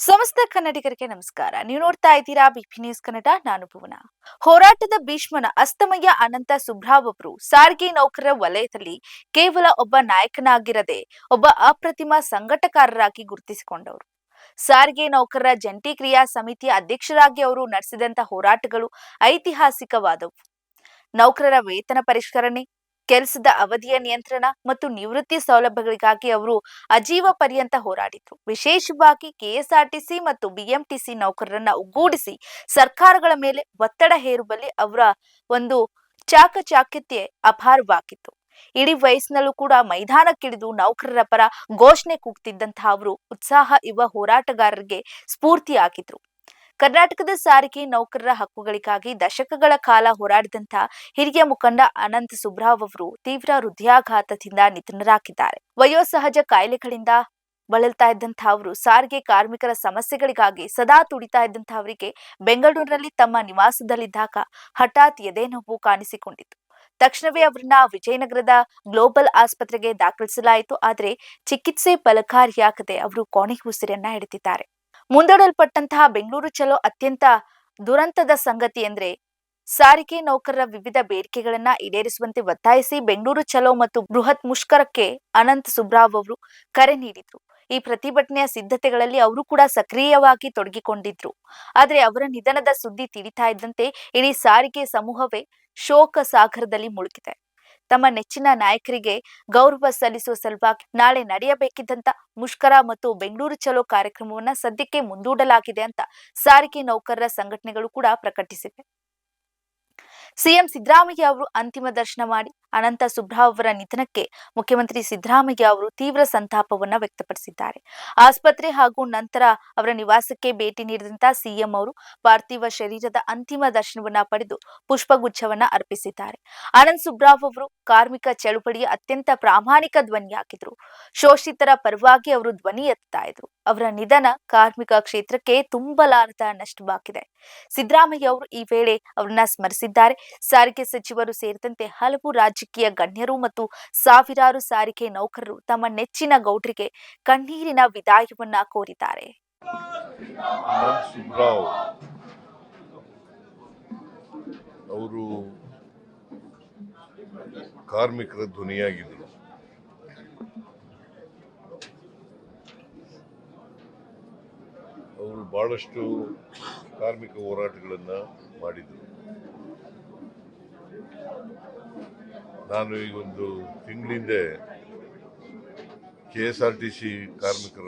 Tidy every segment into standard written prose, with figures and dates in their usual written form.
ಸಮಸ್ತ ಕನ್ನಡಿಗರಿಗೆ ನಮಸ್ಕಾರ. ನೀವು ನೋಡ್ತಾ ಇದ್ದೀರಾ ಬಿಪಿ ನ್ಯೂಸ್ ಕನ್ನಡ. ನಾನು ಭುವನ. ಹೋರಾಟದ ಭೀಷ್ಮನ ಅಸ್ತಮಯ್ಯ ಅನಂತ ಸುಬ್ರಾವ್ ಅವರು ಸಾರಿಗೆ ನೌಕರರ ವಲಯದಲ್ಲಿ ಕೇವಲ ಒಬ್ಬ ನಾಯಕನಾಗಿರದೆ ಒಬ್ಬ ಅಪ್ರತಿಮ ಸಂಘಟಕರಾಗಿ ಗುರುತಿಸಿಕೊಂಡವರು. ಸಾರಿಗೆ ನೌಕರರ ಜಂಟಿ ಕ್ರಿಯಾ ಸಮಿತಿಯ ಅಧ್ಯಕ್ಷರಾಗಿ ಅವರು ನಡೆಸಿದಂತ ಹೋರಾಟಗಳು ಐತಿಹಾಸಿಕವಾದವು. ನೌಕರರ ವೇತನ ಪರಿಷ್ಕರಣೆ, ಕೆಲಸದ ಅವಧಿಯ ನಿಯಂತ್ರಣ ಮತ್ತು ನಿವೃತ್ತಿ ಸೌಲಭ್ಯಗಳಿಗಾಗಿ ಅವರು ಅಜೀವ ಪರ್ಯಂತ ಹೋರಾಡಿದ್ರು. ವಿಶೇಷವಾಗಿ ಕೆಎಸ್ಆರ್ಟಿಸಿ ಮತ್ತು ಬಿಎಂಟಿಸಿ ನೌಕರರನ್ನ ಒಗ್ಗೂಡಿಸಿ ಸರ್ಕಾರಗಳ ಮೇಲೆ ಒತ್ತಡ ಹೇರುವಲ್ಲಿ ಅವರ ಒಂದು ಚಾಕಚಾಕ್ಯತೆ ಅಪಾರವಾಗಿತ್ತು. ಇಡೀ ವಯಸ್ಸಿನಲ್ಲೂ ಕೂಡ ಮೈದಾನಕ್ಕಿಳಿದು ನೌಕರರ ಪರ ಘೋಷಣೆ ಕೂಗ್ತಿದ್ದಂತಹ ಅವರು ಉತ್ಸಾಹ ಯುವ ಹೋರಾಟಗಾರರಿಗೆ ಸ್ಫೂರ್ತಿಯಾಗಿದ್ರು. ಕರ್ನಾಟಕದ ಸಾರಿಗೆ ನೌಕರರ ಹಕ್ಕುಗಳಿಗಾಗಿ ದಶಕಗಳ ಕಾಲ ಹೋರಾಡಿದಂತಹ ಹಿರಿಯ ಮುಖಂಡ ಅನಂತ ಸುಬ್ರಾವ್ ಅವರು ತೀವ್ರ ಹೃದಯಾಘಾತದಿಂದ ನಿಧನರಾಗಿದ್ದಾರೆ. ವಯೋಸಹಜ ಕಾಯಿಲೆಗಳಿಂದ ಬಳಲ್ತಾ ಇದ್ದಂತಹ ಅವರು ಸಾರಿಗೆ ಕಾರ್ಮಿಕರ ಸಮಸ್ಯೆಗಳಿಗಾಗಿ ಸದಾ ತುಡಿತಾ ಇದ್ದಂತಹ ಅವರಿಗೆ ಬೆಂಗಳೂರಿನಲ್ಲಿ ತಮ್ಮ ನಿವಾಸದಲ್ಲಿದ್ದಾಗ ಹಠಾತ್ ಎದೆನೋವು ಕಾಣಿಸಿಕೊಂಡಿತು. ತಕ್ಷಣವೇ ಅವರನ್ನ ವಿಜಯನಗರದ ಗ್ಲೋಬಲ್ ಆಸ್ಪತ್ರೆಗೆ ದಾಖಲಿಸಲಾಯಿತು. ಆದರೆ ಚಿಕಿತ್ಸೆ ಫಲಕಾರಿಯಾಗದೆ ಅವರು ಕೊನೆ ಉಸಿರನ್ನ ಹಿಡಿದಿದ್ದಾರೆ. ಮುಂದೂಡಲ್ಪಟ್ಟಂತಹ ಬೆಂಗಳೂರು ಚಲೋ ಅತ್ಯಂತ ದುರಂತದ ಸಂಗತಿ ಎಂದ್ರೆ ಸಾರಿಗೆ ನೌಕರರ ವಿವಿಧ ಬೇಡಿಕೆಗಳನ್ನ ಈಡೇರಿಸುವಂತೆ ಒತ್ತಾಯಿಸಿ ಬೆಂಗಳೂರು ಚಲೋ ಮತ್ತು ಬೃಹತ್ ಮುಷ್ಕರಕ್ಕೆ ಅನಂತ ಸುಬ್ರಾವ್ ಅವರು ಕರೆ ನೀಡಿದ್ರು. ಈ ಪ್ರತಿಭಟನೆಯ ಸಿದ್ಧತೆಗಳಲ್ಲಿ ಅವರು ಕೂಡ ಸಕ್ರಿಯವಾಗಿ ತೊಡಗಿಕೊಂಡಿದ್ರು. ಆದ್ರೆ ಅವರ ನಿಧನದ ಸುದ್ದಿ ತಿಳಿತಾ ಇದ್ದಂತೆ ಇಡೀ ಸಾರಿಗೆ ಸಮೂಹವೇ ಶೋಕ ಸಾಗರದಲ್ಲಿ ಮುಳುಗಿದೆ. ತಮ್ಮ ನೆಚ್ಚಿನ ನಾಯಕರಿಗೆ ಗೌರವ ಸಲ್ಲಿಸುವ ಸಲುವಾಗಿ ನಾಳೆ ನಡೆಯಬೇಕಿದ್ದಂತ ಮುಷ್ಕರ ಮತ್ತು ಬೆಂಗಳೂರು ಚಲೋ ಕಾರ್ಯಕ್ರಮವನ್ನ ಸದ್ಯಕ್ಕೆ ಮುಂದೂಡಲಾಗಿದೆ ಅಂತ ಸಾರಿಗೆ ನೌಕರರ ಸಂಘಟನೆಗಳು ಕೂಡ ಪ್ರಕಟಿಸಿವೆ. ಸಿಎಂ ಸಿದ್ದರಾಮಯ್ಯ ಅವರು ಅಂತಿಮ ದರ್ಶನ ಮಾಡಿ ಅನಂತ ಸುಬ್ರಾವ್ ಅವರ ನಿಧನಕ್ಕೆ ಮುಖ್ಯಮಂತ್ರಿ ಸಿದ್ದರಾಮಯ್ಯ ಅವರು ತೀವ್ರ ಸಂತಾಪವನ್ನ ವ್ಯಕ್ತಪಡಿಸಿದ್ದಾರೆ. ಆಸ್ಪತ್ರೆ ಹಾಗೂ ನಂತರ ಅವರ ನಿವಾಸಕ್ಕೆ ಭೇಟಿ ನೀಡಿದಂತ ಸಿಎಂ ಅವರು ಪಾರ್ಥಿವ ಶರೀರದ ಅಂತಿಮ ದರ್ಶನವನ್ನ ಪಡೆದು ಪುಷ್ಪಗುಚ್ಛವನ್ನ ಅರ್ಪಿಸಿದ್ದಾರೆ. ಅನಂತ ಸುಬ್ರಾವ್ ಅವರು ಕಾರ್ಮಿಕ ಚಳುವಳಿಯ ಅತ್ಯಂತ ಪ್ರಾಮಾಣಿಕ ಧ್ವನಿಯಾಗಿದ್ರು. ಶೋಷಿತರ ಪರವಾಗಿ ಅವರು ಧ್ವನಿ ಎತ್ತಾ ಇದ್ರು. ಅವರ ನಿಧನ ಕಾರ್ಮಿಕ ಕ್ಷೇತ್ರಕ್ಕೆ ತುಂಬಲಾರದ ನಷ್ಟವಾಗಿದೆ. ಸಿದ್ದರಾಮಯ್ಯ ಅವರು ಈ ವೇಳೆ ಅವರನ್ನ ಸ್ಮರಿಸಿದ್ದಾರೆ. ಸಾರಿಗೆ ಸಚಿವರು ಸೇರಿದಂತೆ ಹಲವು ರಾಜಕೀಯ ಗಣ್ಯರು ಮತ್ತು ಸಾವಿರಾರು ಸಾರಿಗೆ ನೌಕರರು ತಮ್ಮ ನೆಚ್ಚಿನ ಗೌಡ್ರಿಗೆ ಕಣ್ಣೀರಿನ ವಿದಾಯವನ್ನ ಕೋರಿದ್ದಾರೆ. ಅವರು ಕಾರ್ಮಿಕರ ಧ್ವನಿಯಾಗಿದ್ದರು. ಅವರು ಬಹಳಷ್ಟು ಕಾರ್ಮಿಕ ಹೋರಾಟಗಳನ್ನು ಮಾಡಿದರು. ನಾನು ಈ ಒಂದು ತಿಂಗಳಿಂದ KSRTC ಕಾರ್ಮಿಕರ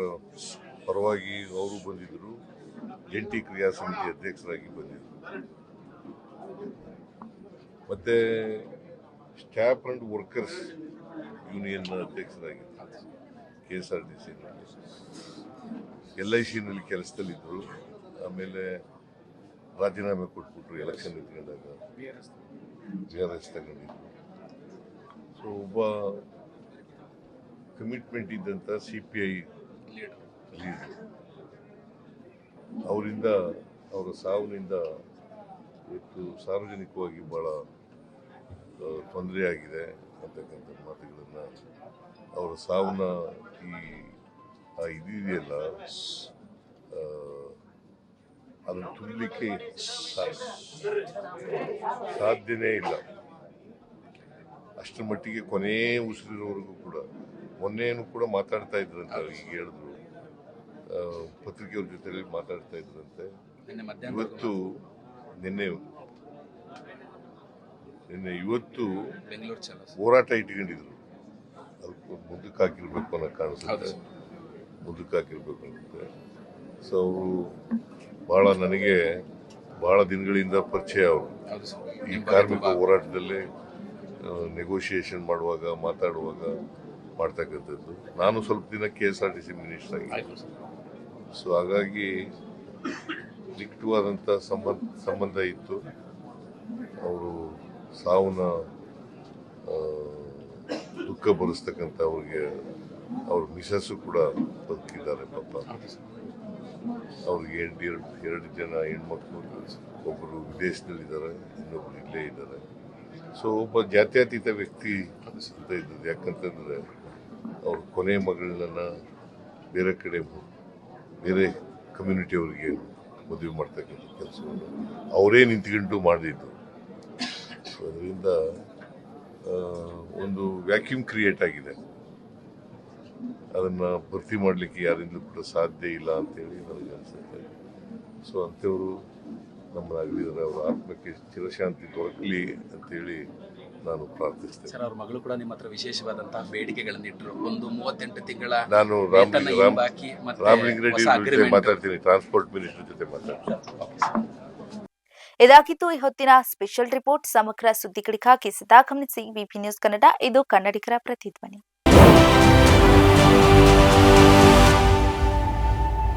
ಪರವಾಗಿ ಅವರು ಬಂದಿದ್ದರು. ಜಂಟಿ ಕ್ರಿಯಾ ಸಮಿತಿ ಅಧ್ಯಕ್ಷರಾಗಿ ಬಂದಿದ್ದರು. ಮತ್ತೆ ಸ್ಟಾಫ್ ಅಂಡ್ ವರ್ಕರ್ಸ್ ಯೂನಿಯನ್ ಅಧ್ಯಕ್ಷರಾಗಿದ್ದರು. KSRTC LIC ಕೆಲಸದಲ್ಲಿದ್ದರು. ಆಮೇಲೆ ರಾಜೀನಾಮೆ ಕೊಟ್ಬಿಟ್ರು ಎಲೆಕ್ಷನ್ ನಿಂತ್ಕೊಂಡಾಗ. BRS ತಗೊಂಡಿದ್ರು. ಸೊ ಒಬ್ಬ ಕಮಿಟ್ಮೆಂಟ್ ಇದ್ದಂಥ CPI ಲೀಡರ್ ಅವರಿಂದ ಅವರ ಸಾವಿನಿಂದ ಇವತ್ತು ಸಾರ್ವಜನಿಕವಾಗಿ ಬಹಳ ತೊಂದರೆ ಆಗಿದೆ ಅಂತಕ್ಕಂಥ ಮಾತುಗಳನ್ನು ಅವರ ಸಾವನ್ನ ಇದೆಯಲ್ಲ ಅದನ್ನು ತುಂಬಲಿಕ್ಕೆ ಸಾಧ್ಯನೇ ಇಲ್ಲ. ಅಷ್ಟರ ಮಟ್ಟಿಗೆ ಕೊನೆ ಉಸಿರಿರೋವರೆಗೂ ಕೂಡ ಮೊನ್ನೆನೂ ಕೂಡ ಮಾತಾಡ್ತಾ ಇದ್ರಂತೆ. ಈಗ ಹೇಳಿದ್ರು, ಪತ್ರಿಕೆಯವ್ರ ಜೊತೆಲಿ ಮಾತಾಡ್ತಾ ಇದ್ರಂತೆ. ಇವತ್ತು ಇವತ್ತು ಹೋರಾಟ ಇಟ್ಕೊಂಡಿದ್ರು. ಅದಕ್ಕೆ ಮುಂದಕ್ಕೆ ಹಾಕಿರ್ಬೇಕು ಅನ್ನೋ ಕಾಣಿಸುತ್ತೆ. ಮುಂದಕ್ಕೆ ಹಾಕಿರ್ಬೇಕು ಅನ್ಸುತ್ತೆ. ಸೊ ಅವರು ನನಗೆ ಬಹಳ ದಿನಗಳಿಂದ ಪರಿಚಯ. ಅವರು ಈ ಕಾರ್ಮಿಕ ಹೋರಾಟದಲ್ಲೇ ನೆಗೋಷಿಯೇಷನ್ ಮಾಡುವಾಗ ಮಾತಾಡುವಾಗ ಮಾಡ್ತಕ್ಕಂಥದ್ದು. ನಾನು ಸ್ವಲ್ಪ ದಿನ KSRTC ಮಿನಿಸ್ಟರ್ ಆಗಿದ್ದೆ. ಸೊ ಹಾಗಾಗಿ ನಿಕಟವಾದಂಥ ಸಂಬಂಧ ಇತ್ತು. ಅವರು ಸಾವನ್ನ ದುಃಖ ಭರಿಸ್ತಕ್ಕಂಥ ಅವ್ರಿಗೆ ಅವ್ರ ಮಿಸಸ್ಸು ಕೂಡ ಬದುಕಿದ್ದಾರೆ. ಪಾಪ ಅವ್ರಿಗೆ ಎರಡು ಜನ ಹೆಣ್ಮಕ್ಳು, ಒಬ್ಬರು ವಿದೇಶದಲ್ಲಿದ್ದಾರೆ, ಇನ್ನೊಬ್ರು ಇಲ್ಲೇ ಇದ್ದಾರೆ. ಸೊ ಒಬ್ಬ ಜಾತ್ಯತೀತ ವ್ಯಕ್ತಿ ಅಂತ ಇದ್ದದ್ದು. ಯಾಕಂತಂದ್ರೆ ಅವ್ರ ಕೊನೆ ಮಗಳನ್ನ ಬೇರೆ ಕಮ್ಯುನಿಟಿಯವರಿಗೆ ಮದುವೆ ಮಾಡ್ತಕ್ಕಂಥ ಕೆಲಸವನ್ನು ಅವರೇ ನಿಂತ್ಕೊಂಡು ಮಾಡಿದ್ದು. ಸೊ ಅದರಿಂದ ಒಂದು ವ್ಯಾಕ್ಯೂಮ್ ಕ್ರಿಯೇಟ್ ಆಗಿದೆ. ಅದನ್ನು ಭರ್ತಿ ಮಾಡಲಿಕ್ಕೆ ಯಾರಿಂದಲೂ ಕೂಡ ಸಾಧ್ಯ ಇಲ್ಲ ಅಂತೇಳಿ ನನಗೆ ಅನಿಸುತ್ತೆ. ಸೊ ಅಂಥವರು ನಮ್ಮನ್ನಾಗಲಿದ್ದಾರೆ, ಅವರ ಆತ್ಮಕ್ಕೆ ಚಿರಶಾಂತಿ ದೊರಕಲಿ ಅಂತೇಳಿ ನಾನು ಪ್ರಾರ್ಥಿಸ್ತೇನೆ. ಸರ್, ಅವ್ರ ಮಗಳು ಕೂಡ ನಿಮ್ಮ ಹತ್ರ ವಿಶೇಷವಾದಂತಹ ಬೇಡಿಕೆಗಳನ್ನು ಇಟ್ಟರು. ಒಂದು 38 ತಿಂಗಳ ನಾನು ರಾಮಲಿಂಗ ರೆಡ್ಡಿ ಜೊತೆ ಮಾತಾಡ್ತೀನಿ, ಟ್ರಾನ್ಸ್ಪೋರ್ಟ್ ಮಿನಿಸ್ಟರ್ ಜೊತೆ ಮಾತಾಡ್ತೀನಿ. ಇದಾಗಿತ್ತು ಈ ಹೊತ್ತಿನ ಸ್ಪೆಷಲ್ ರಿಪೋರ್ಟ್. ಸಮಗ್ರ ಸುದ್ದಿಗಳಿಗಾಗಿ ಸದಾ ಗಮನಿಸಿ ವಿಪಿ ನ್ಯೂಸ್ ಕನ್ನಡ. ಇದು ಕನ್ನಡಿಗರ ಪ್ರತಿಧ್ವನಿ.